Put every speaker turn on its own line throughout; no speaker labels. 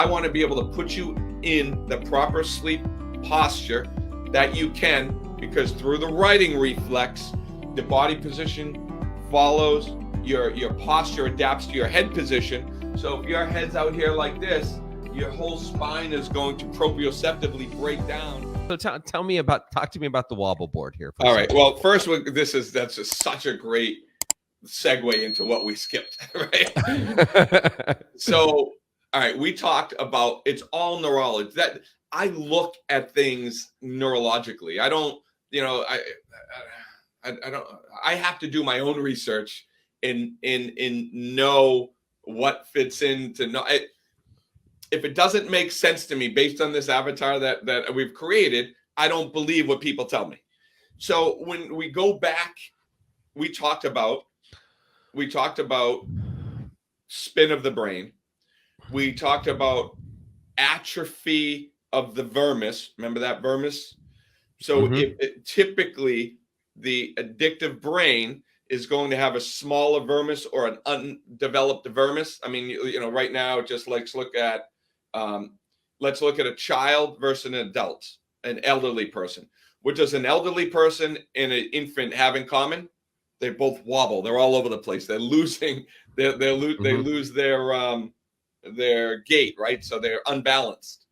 I want to be able to put you in the proper sleep posture that you can, because through the writing reflex, the body position follows your posture, adapts to your head position. So if your head's out here like this, your whole spine is going to proprioceptively break down.
So talk to me about the wobble board here.
All right. Well, first, that's just such a great segue into what we skipped, right? So, all right, we talked about it's all neurology. That I look at things neurologically. I don't, I have to do my own research and know what fits into know. If it doesn't make sense to me based on this avatar that we've created, I don't believe what people tell me. So when we go back, we talked about spin of the brain. We talked about atrophy of the vermis. Remember that vermis? So typically the addictive brain is going to have a smaller vermis or an undeveloped vermis. I mean, right now, just let's look at a child versus an adult, an elderly person. What does an elderly person and an infant have in common? They both wobble. They're all over the place. They're losing. They lose their gait, right? So they're unbalanced.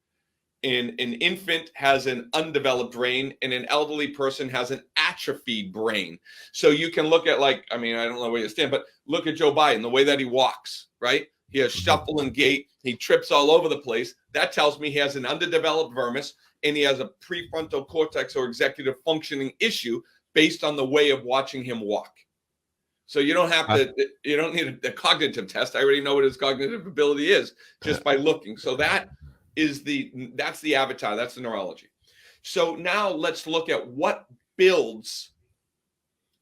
An infant has an undeveloped brain, and an elderly person has an atrophied brain. So you can look at, I don't know where you stand, but look at Joe Biden, the way that he walks, right? He has shuffle and gait. He trips all over the place. That tells me he has an underdeveloped vermis, and he has a prefrontal cortex or executive functioning issue based on the way of watching him walk. So you don't have to, you don't need a cognitive test. I already know what his cognitive ability is just by looking. So that's the avatar. That's the neurology. So now let's look at what builds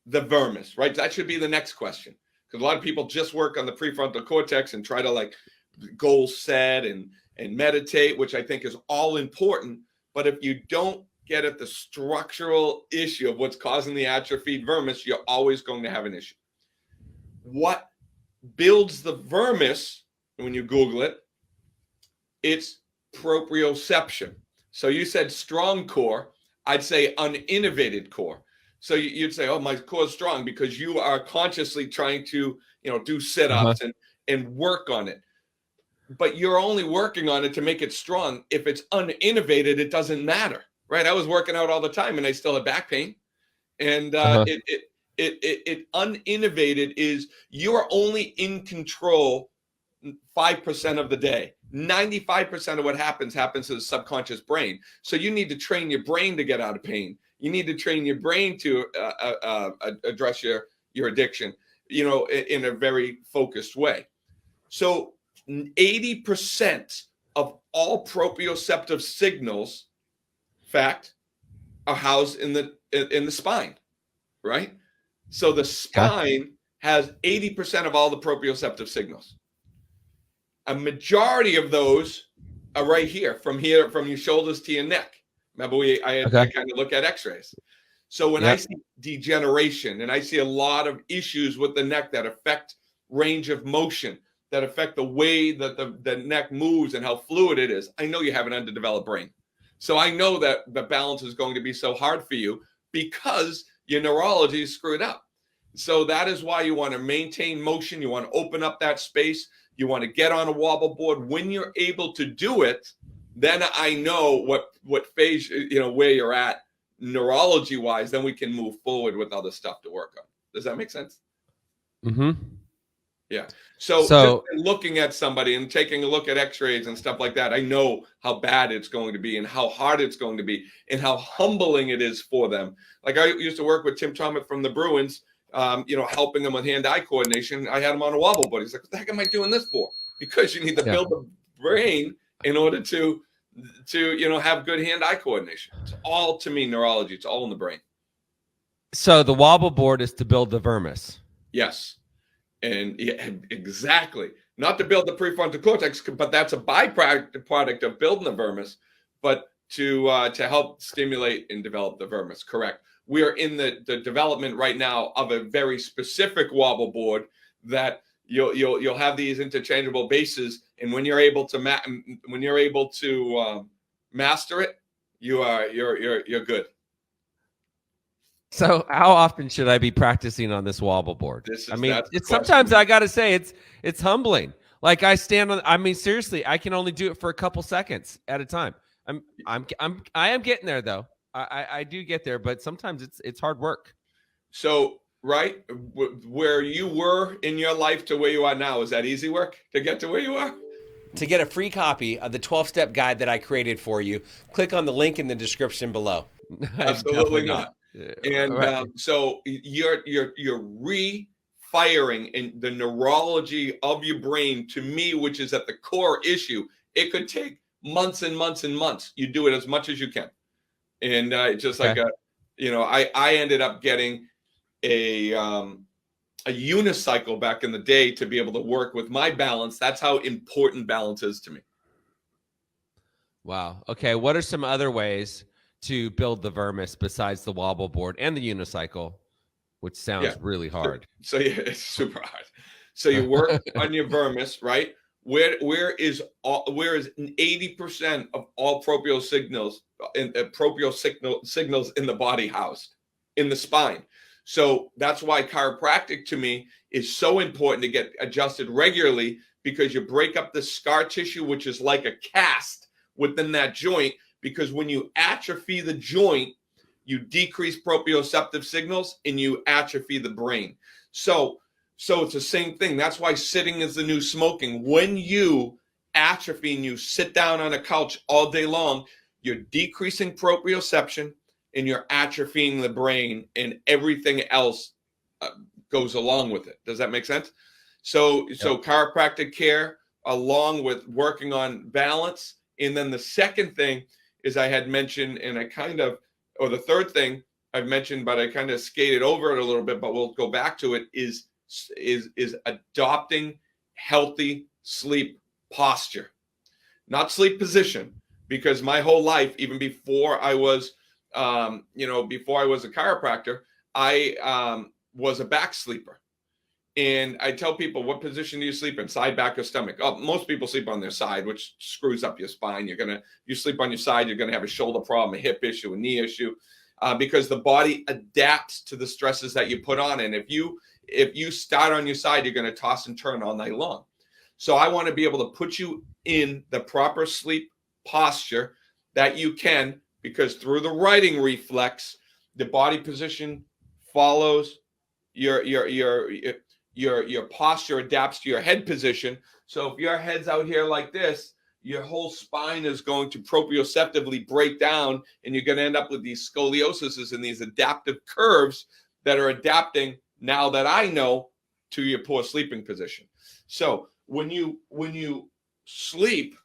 the vermis, right? That should be the next question, because a lot of people just work on the prefrontal cortex and try to goal set and meditate, which I think is all important. But if you don't get at the structural issue of what's causing the atrophied vermis, you're always going to have an issue. What builds the vermis, when you Google it, it's proprioception. So you said strong core. I'd say uninnervated core. So you'd say, oh, my core is strong because you are consciously trying to, do sit-ups and work on it. But you're only working on it to make it strong. If it's uninnervated, it doesn't matter, right? I was working out all the time and I still had back pain. And it uninnervated is you're only in control 5% of the day. 95% of what happens to the subconscious brain. So you need to train your brain to get out of pain. You need to train your brain to address your addiction, in a very focused way. So 80% of all proprioceptive signals, are housed in the spine, right? So the spine has 80% of all the proprioceptive signals. A majority of those are right here, from your shoulders to your neck. Remember, I kind of look at x-rays. So when I see degeneration, and I see a lot of issues with the neck that affect range of motion, that affect the way that the neck moves and how fluid it is, I know you have an underdeveloped brain. So I know that the balance is going to be so hard for you because your neurology is screwed up. So that is why you want to maintain motion. You want to open up that space. You want to get on a wobble board. When you're able to do it, then I know what phase, where you're at neurology wise, then we can move forward with other stuff to work on. Does that make sense?
Mm-hmm.
Yeah. So just looking at somebody and taking a look at x-rays and stuff like that, I know how bad it's going to be and how hard it's going to be and how humbling it is for them. Like I used to work with Tim Thomas from the Bruins, helping them with hand-eye coordination. I had him on a wobble board. He's like, what the heck am I doing this for? Because you need to build the brain in order to have good hand-eye coordination. It's all, to me, neurology. It's all in the brain.
So the wobble board is to build the vermis.
Yes. And exactly. Not to build the prefrontal cortex, but that's a byproduct of building the vermis, but to help stimulate and develop the vermis. Correct. We are in the development right now of a very specific wobble board that you'll have these interchangeable bases, and when you're able to master it, you're good.
So how often should I be practicing on this wobble board? Sometimes I got to say it's humbling. Like I stand on, seriously, I can only do it for a couple seconds at a time. I am getting there though. I do get there, but sometimes it's hard work.
So, right where you were in your life to where you are now, is that easy work to get to where you are?
To get a free copy of the 12-step guide that I created for you, click on the link in the description below.
Absolutely not. And so you're refiring in the neurology of your brain, to me, which is at the core issue. It could take months and months and months. You do it as much as you can. And just like I ended up getting a unicycle back in the day to be able to work with my balance. That's how important balance is to me.
Wow. Okay. What are some other ways to build the Vermis besides the wobble board and the unicycle, which sounds really hard?
So it's super hard. So you work on your Vermis, right? Where is 80% of all proprioception signals in the body housed? In the spine. So that's why chiropractic to me is so important to get adjusted regularly, because you break up the scar tissue, which is like a cast within that joint. Because when you atrophy the joint, you decrease proprioceptive signals and you atrophy the brain. So it's the same thing. That's why sitting is the new smoking. When you atrophy and you sit down on a couch all day long, you're decreasing proprioception and you're atrophying the brain, and everything else goes along with it. Does that make sense? So chiropractic care along with working on balance. And then the second thing is I had mentioned, and the third thing I've mentioned, but I kind of skated over it a little bit, but we'll go back to it, is adopting healthy sleep posture, not sleep position, because my whole life, even before I was a chiropractor, I was a back sleeper. And I tell people, what position do you sleep in? Side, back, or stomach? Oh, most people sleep on their side, which screws up your spine. You sleep on your side, you're going to have a shoulder problem, a hip issue, a knee issue, because the body adapts to the stresses that you put on. And if you start on your side, you're going to toss and turn all night long. So I want to be able to put you in the proper sleep posture that you can, because through the writing reflex, the body position follows your posture adapts to your head position. So if your head's out here like this, your whole spine is going to proprioceptively break down, and you're going to end up with these scolioses and these adaptive curves that are adapting, now that I know, to your poor sleeping position. So when you sleep,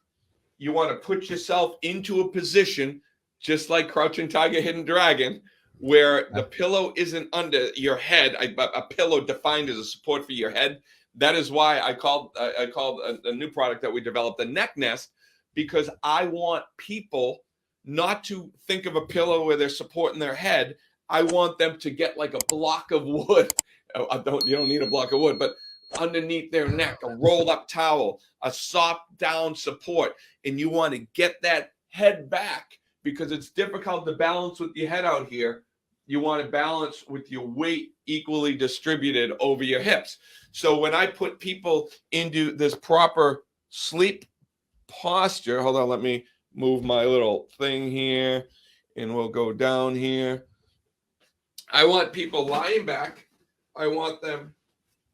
you want to put yourself into a position just like Crouching Tiger, Hidden Dragon, where the pillow isn't under your head, a pillow defined as a support for your head. That is why I called a new product that we developed a neck nest, because I want people not to think of a pillow where they're supporting their head. I want them to get like a block of wood. You don't need a block of wood, but underneath their neck, a rolled up towel, a soft down support. And you want to get that head back, because it's difficult to balance with your head out here. You want to balance with your weight equally distributed over your hips. So when I put people into this proper sleep posture, hold on, let me move my little thing here, and we'll go down here. I want people lying back. I want them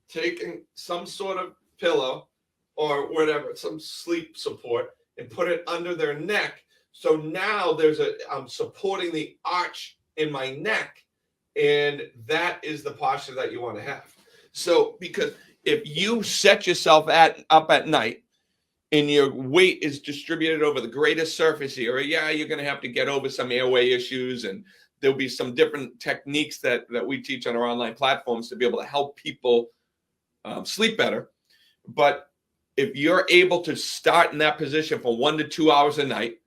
taking some sort of pillow or whatever, some sleep support, and put it under their neck. So now I'm supporting the arch in my neck, and that is the posture that you want to have. So because if you set yourself up at night and your weight is distributed over the greatest surface area, you're going to have to get over some airway issues, and there'll be some different techniques that we teach on our online platforms to be able to help people sleep better. But if you're able to start in that position for 1 to 2 hours a night,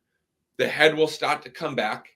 the head will start to come back.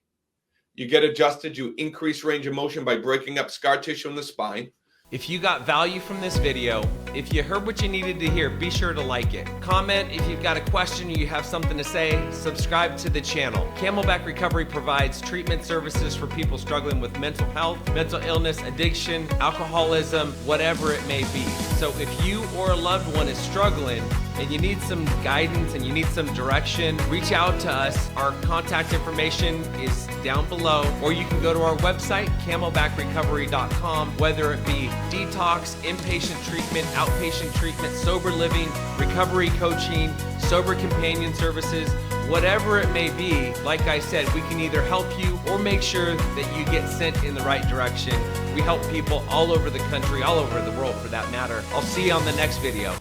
You get adjusted, you increase range of motion by breaking up scar tissue in the spine.
If you got value from this video, if you heard what you needed to hear, be sure to like it. Comment if you've got a question or you have something to say. Subscribe to the channel. Camelback Recovery provides treatment services for people struggling with mental health, mental illness, addiction, alcoholism, whatever it may be. So if you or a loved one is struggling and you need some guidance and you need some direction, reach out to us. Our contact information is down below, or you can go to our website, camelbackrecovery.com, whether it be detox, inpatient treatment, outpatient treatment, sober living, recovery coaching, sober companion services, whatever it may be. Like I said, we can either help you or make sure that you get sent in the right direction. We help people all over the country, all over the world for that matter. I'll see you on the next video.